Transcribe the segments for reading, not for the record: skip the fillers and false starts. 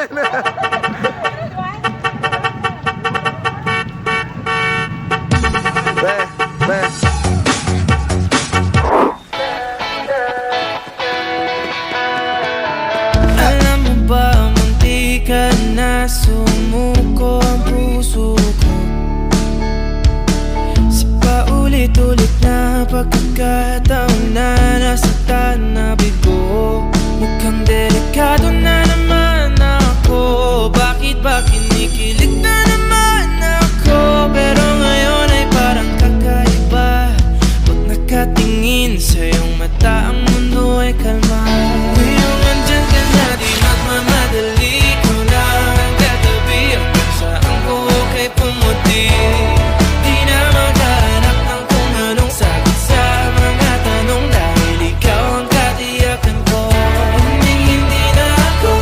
Alam mo ba, munti ka na sumuko ang puso ko sa paulit-ulit na pagkakataon na nasaktan na bigo. Mukhang delikado na naman ako. Bakit ba kinikilig na naman ako? Pero ngayon ay parang kakaiba. Pag nakatingin sa iyong mata, ang mundo ay kalma. Ngayong nandyan ka na, di magmamadali. Ikaw lang ang katabi hanggang saan buhok ay pumuti. Di na maghahanap ng kung anong sagot sa mga tanong, dahil ikaw ang katiyakan ko. Hindi na ako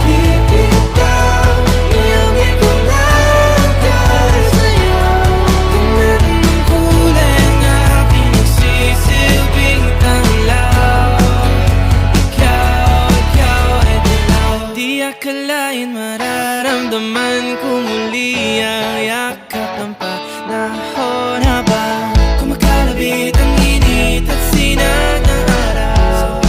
bibitaw. Iangin ko lang dahil sa'yo. Kung meron ng kulay na pinagsisilbing tanglaw, ikaw ay dilaw. Di akalain mararamdaman ko muli ang yakap ng panahon habang kumakalabit ang init at sinag ng araw.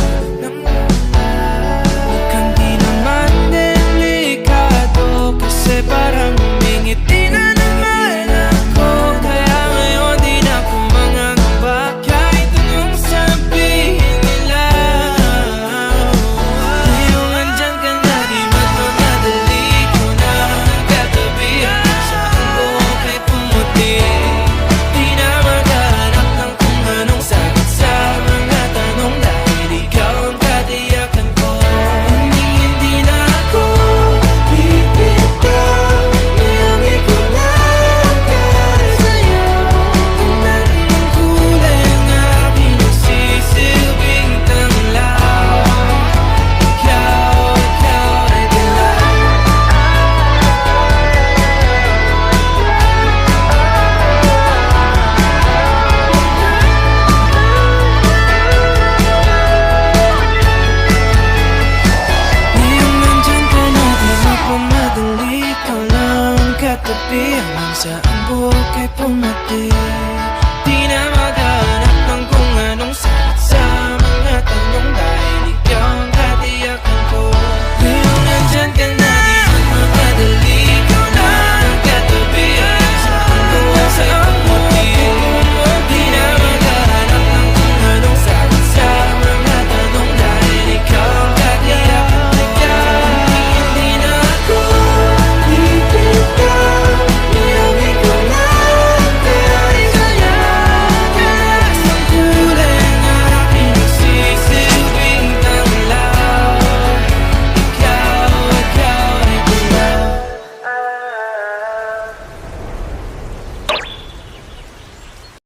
Mukhang di naman delikado kasi parang humingiti na naman ako. Kaya ngayon di na ako mangangamba kahit anong sabihin nila. Ngayong andyan ka na, di magmamadali. Ikaw na ang katabi hanggang saan buhok ay pumuti. Di na maghahanap ng kung anong sagot sa mga tanong, dahil ikaw ang katiyakan ko. Hindi na ako bibitaw. Iangin ko lang dahil sa'yo. Kung meron ng kulay na pinagsisilbing tanglaw, ikaw ay dilaw. Ngayong nandyan ka na, di magmamadali. Ikaw lang ang katabi hanggang saan buhok ay pumati.